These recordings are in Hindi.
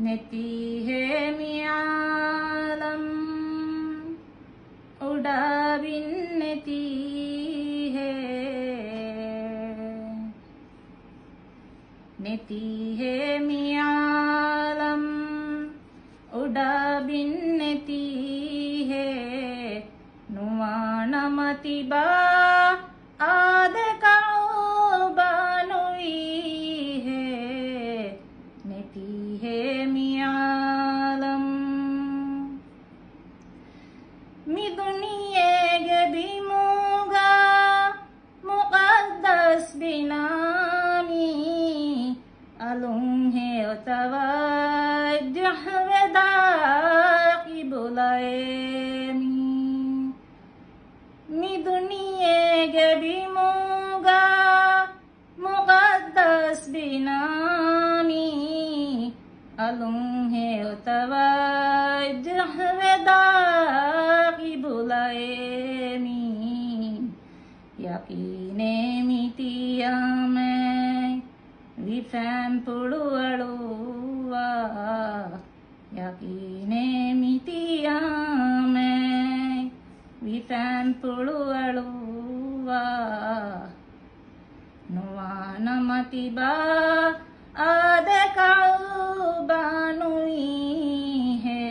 नेती है मियालम उड़ा बिन नेती है, नेती है मियालम उड़ा बिन नेती है, नुवाना मतिबा आदे बानुई है, नेती है मियालम मी दुनिये बिमुगा मुक़द्दस बिनानी अलुंग है तवज्जुह वेदा की बुलाएनी मी दुनिये बिमुगा मुक़द्दस बिनानी अलुंग है तवज्जुह वेदा की बुलाएनी यकीने मितिया में विफैन पुड़ुआ यकीने मितिया में विफैन पुड़ुआ नुवाना मतिबा आदे बानुई है,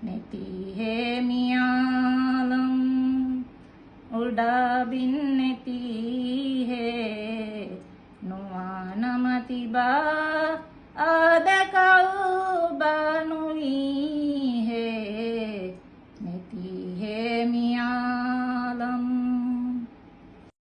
नेती है मियालम उड़ा बिन नेती